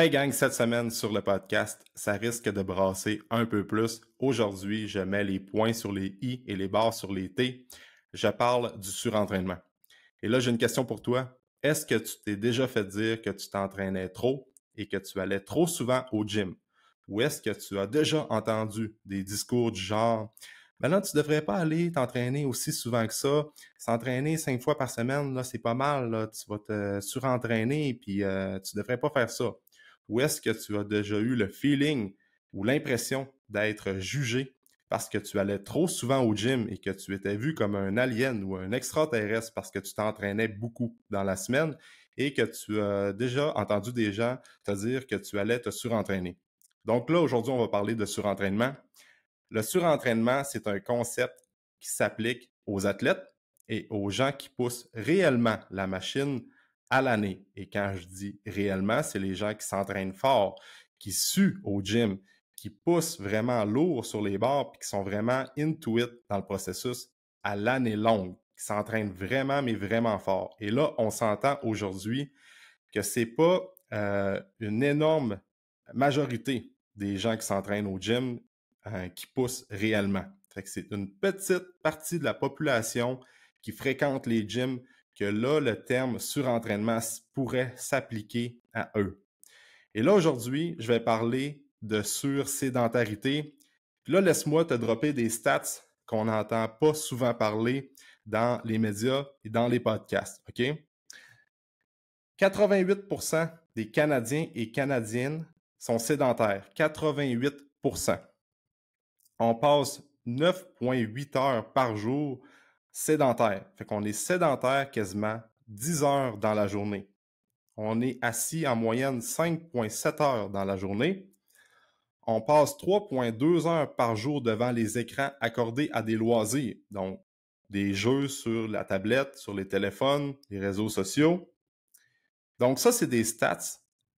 Hey gang, cette semaine sur le podcast, ça risque de brasser un peu plus. Aujourd'hui, je mets les points sur les i et les barres sur les t. Je parle du surentraînement. Et là, j'ai une question pour toi. Est-ce que tu t'es déjà fait dire que tu t'entraînais trop et que tu allais trop souvent au gym? Ou est-ce que tu as déjà entendu des discours du genre ben là, tu devrais pas aller t'entraîner aussi souvent que ça. S'entraîner 5 fois par semaine, là, c'est pas mal. Là. Tu vas te surentraîner puis tu devrais pas faire ça. Ou est-ce que tu as déjà eu le feeling ou l'impression d'être jugé parce que tu allais trop souvent au gym et que tu étais vu comme un alien ou un extraterrestre parce que tu t'entraînais beaucoup dans la semaine et que tu as déjà entendu des gens te dire que tu allais te surentraîner. Donc là, aujourd'hui, on va parler de surentraînement. Le surentraînement, c'est un concept qui s'applique aux athlètes et aux gens qui poussent réellement la machine à l'année. Et quand je dis réellement, c'est les gens qui s'entraînent fort, qui suent au gym, qui poussent vraiment lourd sur les barres, puis qui sont vraiment into it dans le processus à l'année longue, qui s'entraînent vraiment, mais vraiment fort. Et là, on s'entend aujourd'hui que c'est pas une énorme majorité des gens qui s'entraînent au gym qui poussent réellement. Fait que c'est une petite partie de la population qui fréquente les gyms que là, le terme surentraînement pourrait s'appliquer à eux. Et là, aujourd'hui, je vais parler de sursédentarité. Puis là, laisse-moi te dropper des stats qu'on n'entend pas souvent parler dans les médias et dans les podcasts, OK? 88% des Canadiens et Canadiennes sont sédentaires. 88%. On passe 9,8 heures par jour sédentaire. Fait qu'on est sédentaire quasiment 10 heures dans la journée. On est assis en moyenne 5,7 heures dans la journée. On passe 3,2 heures par jour devant les écrans accordés à des loisirs, donc des jeux sur la tablette, sur les téléphones, les réseaux sociaux. Donc ça, c'est des stats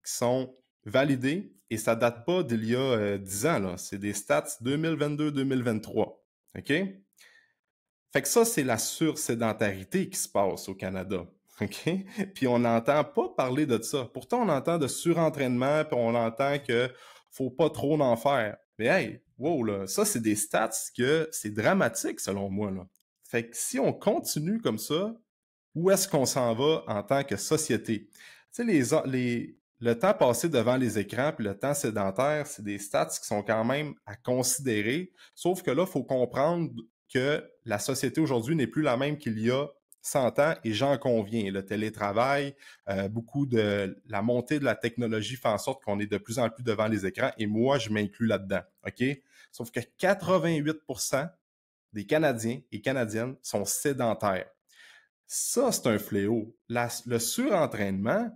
qui sont validés et ça date pas d'il y a 10 ans. Là. C'est des stats 2022-2023. OK? Fait que ça, c'est la sursédentarité qui se passe au Canada. OK? Puis on n'entend pas parler de ça. Pourtant, on entend de surentraînement, puis on entend que faut pas trop en faire. Mais hey, wow, là, ça, c'est des stats que c'est dramatique selon moi. Là. Fait que si on continue comme ça, où est-ce qu'on s'en va en tant que société? Tu sais, le temps passé devant les écrans puis le temps sédentaire, c'est des stats qui sont quand même à considérer. Sauf que là, il faut comprendre que la société aujourd'hui n'est plus la même qu'il y a 100 ans et j'en conviens. Le télétravail, beaucoup de la montée de la technologie fait en sorte qu'on est de plus en plus devant les écrans et moi, je m'inclus là-dedans. OK? Sauf que 88% des Canadiens et Canadiennes sont sédentaires. Ça, c'est un fléau. Le surentraînement,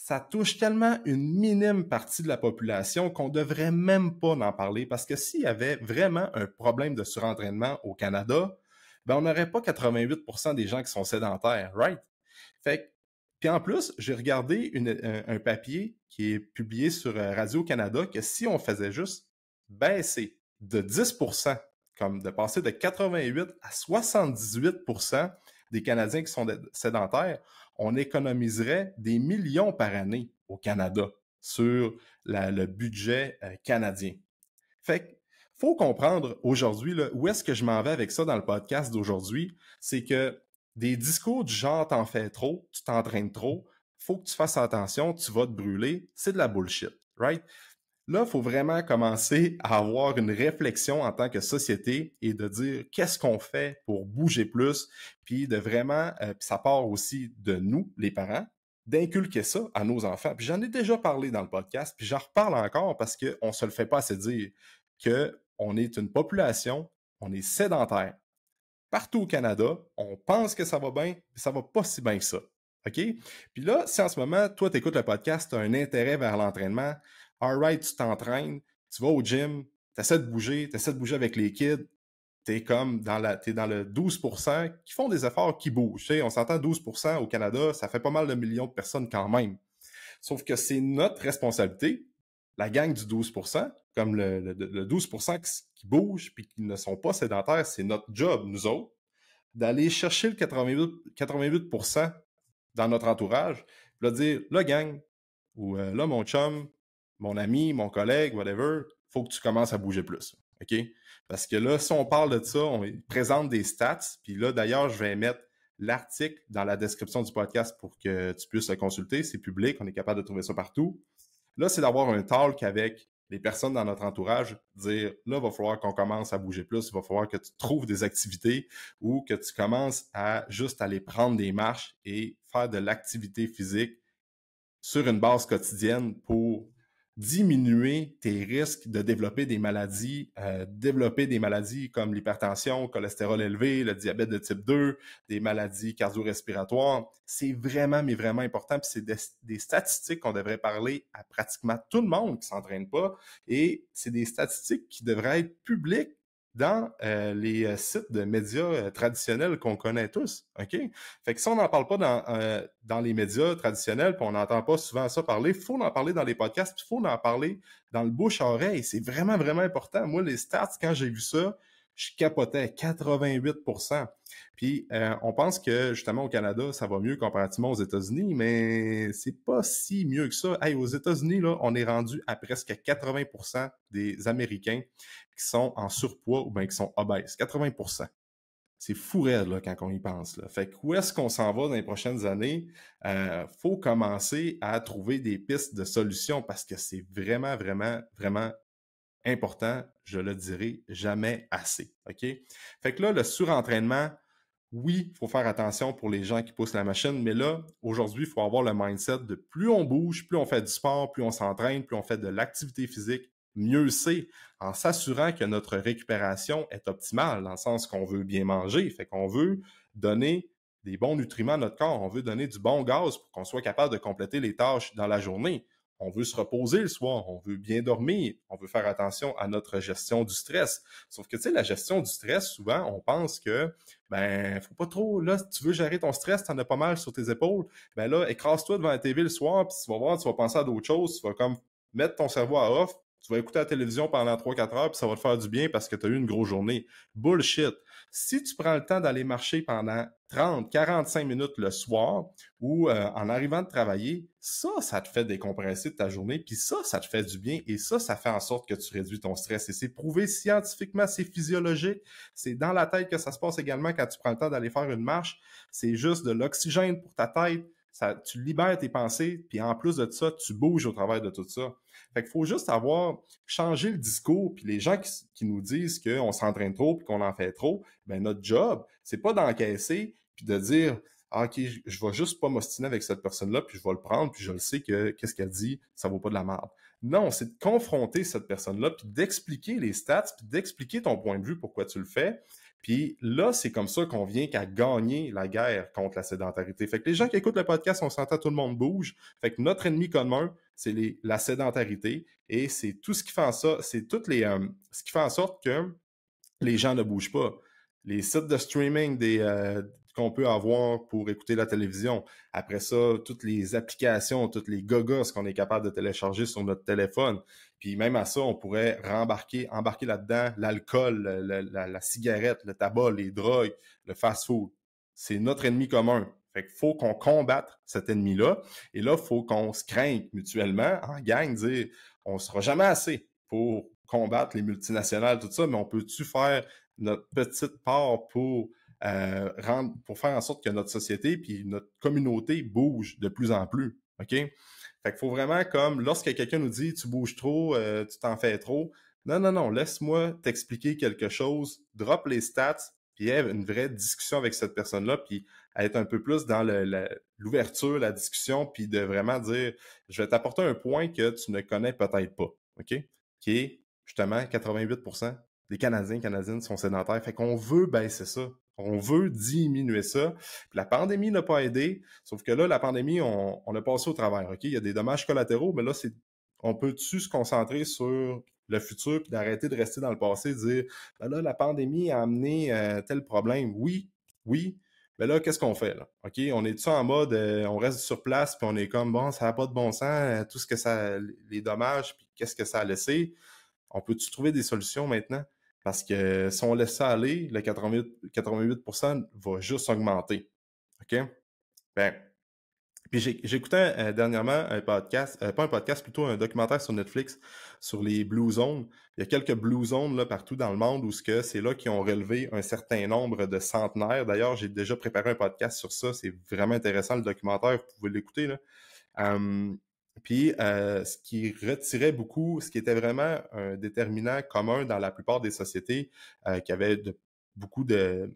ça touche tellement une minime partie de la population qu'on devrait même pas en parler parce que s'il y avait vraiment un problème de surentraînement au Canada, ben on n'aurait pas 88% des gens qui sont sédentaires, right? Fait que, puis en plus, j'ai regardé un papier qui est publié sur Radio-Canada que si on faisait juste baisser de 10%, comme de passer de 88 à 78% des Canadiens qui sont sédentaires, on économiserait des millions par année au Canada sur le budget canadien. Fait que faut comprendre aujourd'hui là, où est-ce que je m'en vais avec ça dans le podcast d'aujourd'hui, c'est que des discours du genre t'en fais trop, tu t'entraînes trop, faut que tu fasses attention, tu vas te brûler, c'est de la bullshit, right? Là, il faut vraiment commencer à avoir une réflexion en tant que société et de dire qu'est-ce qu'on fait pour bouger plus, puis de vraiment, puis ça part aussi de nous, les parents, d'inculquer ça à nos enfants. Puis j'en ai déjà parlé dans le podcast, puis j'en reparle encore parce qu'on se le fait pas assez dire qu'on est une population, on est sédentaire. Partout au Canada, on pense que ça va bien, mais ça va pas si bien que ça. OK? Puis là, si en ce moment, toi, tu écoutes le podcast, tu as un intérêt vers l'entraînement, alright, tu t'entraînes, tu vas au gym, tu essaies de bouger avec les kids, t'es comme t'es dans le 12% qui font des efforts qui bougent. Tu sais, on s'entend 12% au Canada, ça fait pas mal de millions de personnes quand même. Sauf que c'est notre responsabilité, la gang du 12%, comme le 12% qui bouge puis qui ne sont pas sédentaires, c'est notre job, nous autres, d'aller chercher le 88% dans notre entourage, puis là dire, là gang, ou là mon chum, mon ami, mon collègue, whatever, il faut que tu commences à bouger plus. OK? Parce que là, si on parle de ça, on présente des stats. Puis là, d'ailleurs, je vais mettre l'article dans la description du podcast pour que tu puisses le consulter. C'est public, on est capable de trouver ça partout. Là, c'est d'avoir un talk avec les personnes dans notre entourage, dire là, il va falloir qu'on commence à bouger plus, il va falloir que tu trouves des activités ou que tu commences à juste aller prendre des marches et faire de l'activité physique sur une base quotidienne pour diminuer tes risques de développer des maladies comme l'hypertension, le cholestérol élevé, le diabète de type 2, des maladies cardio-respiratoires. C'est vraiment, mais vraiment important. Puis c'est des statistiques qu'on devrait parler à pratiquement tout le monde qui s'entraîne pas. Et c'est des statistiques qui devraient être publiques dans les sites de médias traditionnels qu'on connaît tous. OK? Fait que si on n'en parle pas dans les médias traditionnels, puis on n'entend pas souvent ça parler, il faut en parler dans les podcasts, puis il faut en parler dans le bouche à oreille. C'est vraiment, vraiment important. Moi, les stats, quand j'ai vu ça, je capotais 88%. Puis on pense que justement au Canada, ça va mieux comparativement aux États-Unis, mais c'est pas si mieux que ça. Hey, aux États-Unis, là, on est rendu à presque 80% des Américains qui sont en surpoids ou bien qui sont obèses. 80%. C'est fou raide, là, quand on y pense, là. Fait que où est-ce qu'on s'en va dans les prochaines années? Faut commencer à trouver des pistes de solutions parce que c'est vraiment, vraiment, vraiment important. Je le dirai jamais assez. OK? Fait que là, le surentraînement, oui, il faut faire attention pour les gens qui poussent la machine, mais là, aujourd'hui, il faut avoir le mindset de plus on bouge, plus on fait du sport, plus on s'entraîne, plus on fait de l'activité physique, mieux c'est, en s'assurant que notre récupération est optimale, dans le sens qu'on veut bien manger, fait qu'on veut donner des bons nutriments à notre corps, on veut donner du bon gaz pour qu'on soit capable de compléter les tâches dans la journée. On veut se reposer le soir, on veut bien dormir, on veut faire attention à notre gestion du stress. Sauf que, tu sais, la gestion du stress, souvent, on pense que ben, faut pas trop, là, si tu veux gérer ton stress, t'en as pas mal sur tes épaules, ben là, écrase-toi devant la TV le soir, puis tu vas voir, tu vas penser à d'autres choses, tu vas comme mettre ton cerveau à off, tu vas écouter la télévision pendant 3-4 heures, puis ça va te faire du bien parce que tu as eu une grosse journée. Bullshit. Si tu prends le temps d'aller marcher pendant 30-45 minutes le soir ou en arrivant de travailler, ça te fait décompresser de ta journée, puis ça te fait du bien, et ça fait en sorte que tu réduis ton stress. Et c'est prouvé scientifiquement, c'est physiologique, c'est dans la tête que ça se passe également quand tu prends le temps d'aller faire une marche. C'est juste de l'oxygène pour ta tête, ça, tu libères tes pensées, puis en plus de ça, tu bouges au travers de tout ça. Fait qu'il faut juste avoir changé le discours, puis les gens qui nous disent qu'on s'entraîne trop puis qu'on en fait trop, ben notre job, c'est pas d'encaisser puis de dire ah, OK, je vais juste pas m'ostiner avec cette personne-là, puis je vais le prendre, puis je le sais que qu'est-ce qu'elle dit, ça vaut pas de la merde. Non, c'est de confronter cette personne-là, puis d'expliquer les stats, puis d'expliquer ton point de vue, pourquoi tu le fais. Puis là, c'est comme ça qu'on vient qu'à gagner la guerre contre la sédentarité. Fait que les gens qui écoutent le podcast, on s'entend, tout le monde bouge. Fait que notre ennemi commun, c'est la sédentarité, et c'est tout ce qui fait en ça, c'est toutes ce qui fait en sorte que les gens ne bougent pas. Les sites de streaming qu'on peut avoir pour écouter la télévision. Après ça, toutes les applications, toutes les gogos qu'on est capable de télécharger sur notre téléphone. Puis même à ça, on pourrait embarquer là-dedans l'alcool, la cigarette, le tabac, les drogues, le fast-food. C'est notre ennemi commun. Fait qu'il faut qu'on combatte cet ennemi-là. Et là, il faut qu'on se craigne mutuellement en gang, dire on ne sera jamais assez pour combattre les multinationales, tout ça, mais on peut-tu faire notre petite part pour faire en sorte que notre société puis notre communauté bouge de plus en plus, OK? Fait qu'il faut vraiment comme, lorsque quelqu'un nous dit « tu bouges trop, tu t'en fais trop », non, non, non, laisse-moi t'expliquer quelque chose, drop les stats, puis have une vraie discussion avec cette personne-là, puis être un peu plus dans l'ouverture, la discussion, puis de vraiment dire « je vais t'apporter un point que tu ne connais peut-être pas », OK? Qui est justement 88% des Canadiens, Canadiennes sont sédentaires. Fait qu'on veut baisser ça. On veut diminuer ça. Puis la pandémie n'a pas aidé. Sauf que là, la pandémie, on a passé au travers. OK? Il y a des dommages collatéraux, mais là, on peut-tu se concentrer sur le futur puis d'arrêter de rester dans le passé et dire ben là, la pandémie a amené tel problème. Oui, oui. Mais là, qu'est-ce qu'on fait, là? OK? On est-tu en mode on reste sur place puis on est comme bon, ça n'a pas de bon sens, tout ce que ça. Les dommages, puis qu'est-ce que ça a laissé? On peut-tu trouver des solutions maintenant? Parce que si on laisse ça aller, le 88% va juste augmenter. OK? Ben, Puis j'écoutais dernièrement un podcast, pas un podcast, plutôt un documentaire sur Netflix sur les Blue Zones. Il y a quelques Blue Zones là, partout dans le monde où c'est là qui ont relevé un certain nombre de centenaires. D'ailleurs, j'ai déjà préparé un podcast sur ça. C'est vraiment intéressant le documentaire, vous pouvez l'écouter là. Puis, ce qui retirait beaucoup, ce qui était vraiment un déterminant commun dans la plupart des sociétés qui avaient beaucoup de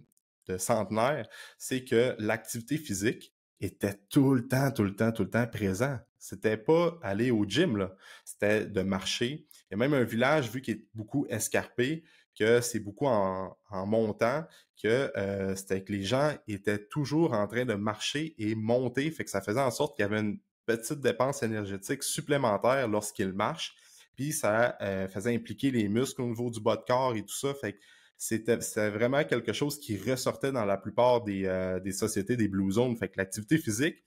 centenaires, c'est que l'activité physique était tout le temps, tout le temps, tout le temps présent. C'était pas aller au gym, là. C'était de marcher. Il y a même un village, vu qu'il est beaucoup escarpé, que c'est beaucoup en montant, que c'était que les gens étaient toujours en train de marcher et monter, fait que ça faisait en sorte qu'il y avait une petite dépense énergétique supplémentaire lorsqu'ils marchent, puis ça faisait impliquer les muscles au niveau du bas de corps et tout ça, fait que c'était vraiment quelque chose qui ressortait dans la plupart des sociétés des Blue Zones, fait que l'activité physique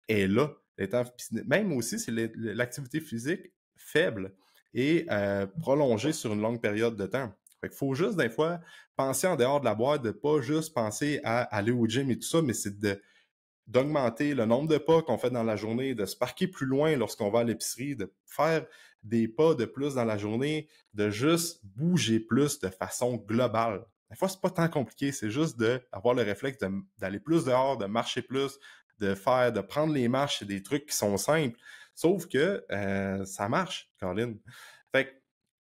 est là. Même aussi, c'est l'activité physique faible et prolongée sur une longue période de temps. Fait qu'il faut juste, des fois, penser en dehors de la boîte, de pas juste penser à aller au gym et tout ça, mais c'est d'augmenter le nombre de pas qu'on fait dans la journée, de se parquer plus loin lorsqu'on va à l'épicerie, de faire des pas de plus dans la journée, de juste bouger plus de façon globale. Des fois, c'est pas tant compliqué, c'est juste d'avoir le réflexe d'aller plus dehors, de marcher plus, de prendre les marches, c'est des trucs qui sont simples. Sauf que ça marche, Colin. Fait que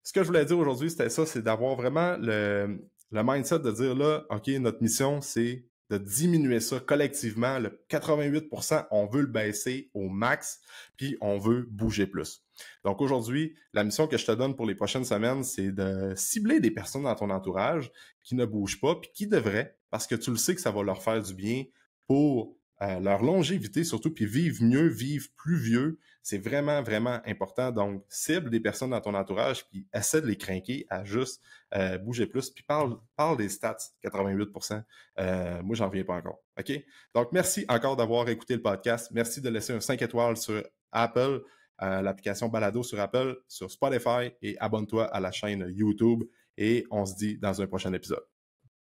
ce que je voulais dire aujourd'hui, c'était ça, c'est d'avoir vraiment le mindset de dire là, OK, notre mission, c'est de diminuer ça collectivement. Le 88%, on veut le baisser au max, puis on veut bouger plus. Donc aujourd'hui, la mission que je te donne pour les prochaines semaines, c'est de cibler des personnes dans ton entourage qui ne bougent pas, puis qui devraient, parce que tu le sais que ça va leur faire du bien pour leur longévité surtout, puis vivre mieux, vivre plus vieux. C'est vraiment, vraiment important. Donc, cible des personnes dans ton entourage, puis essaie de les craquer à juste bouger plus, puis parle des stats, 88%. Moi, j'en reviens pas encore. OK? Donc, merci encore d'avoir écouté le podcast. Merci de laisser un 5 étoiles sur Apple, l'application Balado sur Apple, sur Spotify, et abonne-toi à la chaîne YouTube. Et on se dit dans un prochain épisode.